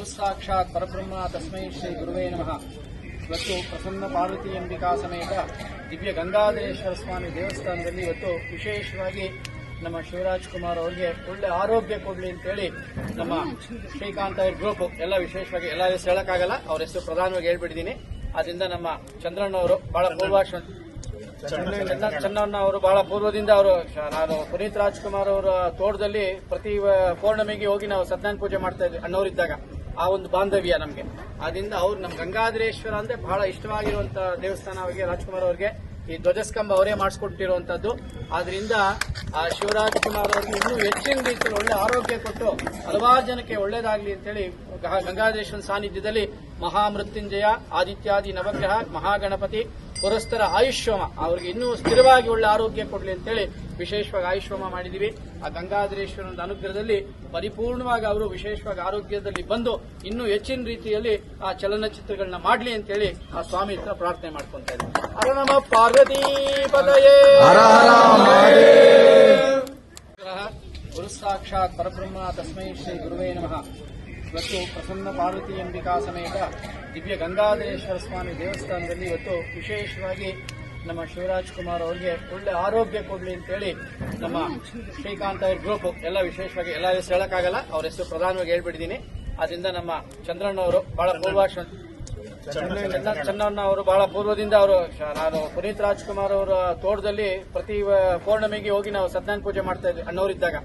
ಗುರುಸಾಕ್ಷಾತ್ ಪರಬ್ರಹ್ಮ ತಸ್ಮೈ ಶ್ರೀ ಗುರುವೇ ನಮಃ. ಇವತ್ತು ಪ್ರಸನ್ನ ಪಾರ್ವತಿ ಅಂಬಿಕಾ ಸಮೇತ ದಿವ್ಯ ಗಂಗಾಧರೇಶ್ವರ ಸ್ವಾಮಿ ದೇವಸ್ಥಾನದಲ್ಲಿ ಇವತ್ತು ವಿಶೇಷವಾಗಿ ನಮ್ಮ ಶಿವರಾಜ್ ಕುಮಾರ್ ಅವರಿಗೆ ಒಳ್ಳೆ ಆರೋಗ್ಯ ಕೊಡಲಿ ಅಂತೇಳಿ ನಮ್ಮ ಶ್ರೀಕಾಂತ್ ಅವ್ರ ಗ್ರೂಪ್ ಎಲ್ಲ ವಿಶೇಷವಾಗಿ ಎಲ್ಲ ಹೆಸರು ಹೇಳಕ್ಕಾಗಲ್ಲ, ಅವ್ರ ಹೆಸರು ಪ್ರಧಾನವಾಗಿ ಹೇಳ್ಬಿಟ್ಟಿದ್ದೀನಿ. ಅದರಿಂದ ನಮ್ಮ ಚಂದ್ರಣ್ಣ ಅವರು ಬಹಳ ಚಂದ್ರಣ್ಣ ಅವರು ಬಹಳ ಪೂರ್ವದಿಂದ ನಾನು ಪುನೀತ್ ರಾಜ್ಕುಮಾರ್ ಅವರ ತೋಟದಲ್ಲಿ ಪ್ರತಿ ಪೌರ್ಣಮಿಗೆ ಹೋಗಿ ನಾವು ಸತ್ಯನಾರಾಯಣ ಪೂಜೆ ಮಾಡ್ತಾ ಇದ್ವಿ ಅಣ್ಣವರಿದ್ದಾಗ. ಆ ಒಂದು ಬಾಂಧವ್ಯ ನಮಗೆ. ಅದರಿಂದ ಅವ್ರು ನಮ್ಮ ಗಂಗಾಧರೇಶ್ವರ ಅಂದ್ರೆ ಬಹಳ ಇಷ್ಟವಾಗಿರುವಂತ ದೇವಸ್ಥಾನ ಅವರಿಗೆ, ರಾಜ್ಕುಮಾರ್ ಅವರಿಗೆ ಈ ಧ್ವಜಸ್ತಂಭ ಅವರೇ ಮಾಡಿಸ್ಕೊಟ್ಟಿರುವಂತದ್ದು. ಆದ್ರಿಂದ ಆ ಶಿವರಾಜ್ ಕುಮಾರ್ ಅವರಿಗೆ ಇನ್ನೂ ಹೆಚ್ಚಿನ ರೀತಿಯಲ್ಲಿ ಒಳ್ಳೆ ಆರೋಗ್ಯ ಕೊಟ್ಟು ಹಲವಾರು ಜನಕ್ಕೆ ಒಳ್ಳೇದಾಗ್ಲಿ ಅಂತೇಳಿ ಗಂಗಾಧರೇಶ್ವರನ ಸಾನ್ನಿಧ್ಯದಲ್ಲಿ ಮಹಾಮೃತ್ಯುಂಜಯ ಆದಿತ್ಯಾದಿ ನವಗ್ರಹ ಮಹಾಗಣಪತಿ ಪುರಸ್ತರ ಆಯುಷ್ಯೋಮ ಅವರಿಗೆ ಇನ್ನೂ ಸ್ಥಿರವಾಗಿ ಒಳ್ಳೆ ಆರೋಗ್ಯ ಕೊಡಲಿ ಅಂತೇಳಿ ವಿಶೇಷವಾಗಿ ಆಯುಷ್ಯೋಮ ಮಾಡಿದೀವಿ. ಆ ಗಂಗಾಧರೇಶ್ವರನ ಅನುಗ್ರಹದಲ್ಲಿ ಪರಿಪೂರ್ಣವಾಗಿ ಅವರು ವಿಶೇಷವಾಗಿ ಆರೋಗ್ಯದಲ್ಲಿ ಬಂದು ಇನ್ನೂ ಹೆಚ್ಚಿನ ರೀತಿಯಲ್ಲಿ ಆ ಚಲನಚಿತ್ರಗಳನ್ನ ಮಾಡಲಿ ಅಂತೇಳಿ ಆ ಸ್ವಾಮಿ ಹತ್ರ ಪ್ರಾರ್ಥನೆ ಮಾಡ್ಕೊಂತ ಇದ್ದೀವಿ. ಹರ ನಮ ಪಾರ್ವತಿ ಪದಯೇ. ಗುರುಸಾಕ್ಷಾತ್ ಪರಬ್ರಹ್ಮ ತಸ್ಮೈ ಶ್ರೀ ಗುರುವೇ ನಮಃ. ಇವತ್ತು ಪ್ರಸನ್ನ ಪಾರ್ವತಿ ಅಂಬಿಕಾ ಸಮೇತ ದಿವ್ಯ ಗಂಗಾಧರೇಶ್ವರ ಸ್ವಾಮಿ ದೇವಸ್ಥಾನದಲ್ಲಿ ಇವತ್ತು ವಿಶೇಷವಾಗಿ ನಮ್ಮ ಶಿವರಾಜ್ ಕುಮಾರ್ ಅವರಿಗೆ ಒಳ್ಳೆ ಆರೋಗ್ಯ ಕೊಡಲಿ ಅಂತೇಳಿ ನಮ್ಮ ಶ್ರೀಕಾಂತ್ ಅವ್ರ ಗ್ರೂಪ್ ಎಲ್ಲ ವಿಶೇಷವಾಗಿ ಎಲ್ಲ ಹೆಸರು ಹೇಳಕ್ಕಾಗಲ್ಲ, ಅವ್ರ ಹೆಸರು ಪ್ರಧಾನವಾಗಿ ಹೇಳ್ಬಿಟ್ಟಿದ್ದೀನಿ. ಅದರಿಂದ ನಮ್ಮ ಚಂದ್ರಣ್ಣ ಅವರು ಬಹಳ ಚಂದ್ರಣ್ಣ ಅವರು ಬಹಳ ಪೂರ್ವದಿಂದ ನಾನು ಪುನೀತ್ ರಾಜ್ಕುಮಾರ್ ಅವರ ತೋಟದಲ್ಲಿ ಪ್ರತಿ ಪೌರ್ಣಮಿಗೆ ಹೋಗಿ ನಾವು ಸತ್ಯನಾರಾಯಣ ಪೂಜೆ ಮಾಡ್ತಾ ಇದ್ವಿ ಅಣ್ಣವರಿದ್ದಾಗ.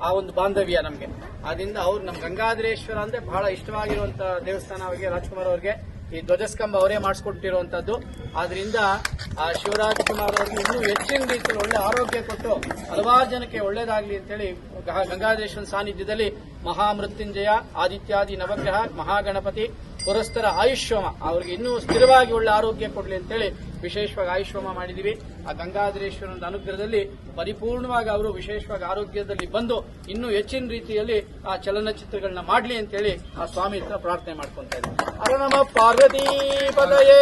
ಆ ಒಂದು ಬಾಂಧವ್ಯ ನಮಗೆ. ಅದರಿಂದ ಅವ್ರು ನಮ್ಮ ಗಂಗಾಧರೇಶ್ವರ ಅಂದ್ರೆ ಬಹಳ ಇಷ್ಟವಾಗಿರುವಂತ ದೇವಸ್ಥಾನ ಅವರಿಗೆ, ರಾಜ್ಕುಮಾರ್ ಅವರಿಗೆ ಈ ಧ್ವಜಸ್ತಂಭ ಅವರೇ ಮಾಡಿಸ್ಕೊಟ್ಟಿರುವಂತದ್ದು. ಆದ್ರಿಂದ ಆ ಶಿವರಾಜ್ ಕುಮಾರ್ ಅವರಿಗೆ ಇನ್ನೂ ಹೆಚ್ಚಿನ ರೀತಿಯಲ್ಲಿ ಒಳ್ಳೆ ಆರೋಗ್ಯ ಕೊಟ್ಟು ಹಲವಾರು ಜನಕ್ಕೆ ಒಳ್ಳೇದಾಗ್ಲಿ ಅಂತೇಳಿ ಗಂಗಾಧರೇಶ್ವರನ ಸಾನ್ನಿಧ್ಯದಲ್ಲಿ ಮಹಾಮೃತ್ಯುಂಜಯ ಆದಿತ್ಯಾದಿ ನವಗ್ರಹ ಮಹಾಗಣಪತಿ ಪುರಸ್ತರ ಆಯುಷ್ಯೋಮ ಅವರಿಗೆ ಇನ್ನೂ ಸ್ಥಿರವಾಗಿ ಒಳ್ಳೆ ಆರೋಗ್ಯ ಕೊಡಲಿ ಅಂತೇಳಿ ವಿಶೇಷವಾಗಿ ಆಯುಷ್ಯೋಮ ಮಾಡಿದೀವಿ. ಆ ಗಂಗಾಧರೇಶ್ವರನ ಅನುಗ್ರಹದಲ್ಲಿ ಪರಿಪೂರ್ಣವಾಗಿ ಅವರು ವಿಶೇಷವಾಗಿ ಆರೋಗ್ಯದಲ್ಲಿ ಬಂದು ಇನ್ನೂ ಹೆಚ್ಚಿನ ರೀತಿಯಲ್ಲಿ ಆ ಚಲನಚಿತ್ರಗಳನ್ನ ಮಾಡಲಿ ಅಂತೇಳಿ ಆ ಸ್ವಾಮಿ ಹತ್ರ ಪ್ರಾರ್ಥನೆ ಮಾಡ್ಕೊಂತ ಇದ್ದೀವಿ. ಹರ ನಮ ಪಾರ್ವತಿ ಪದಯೇ.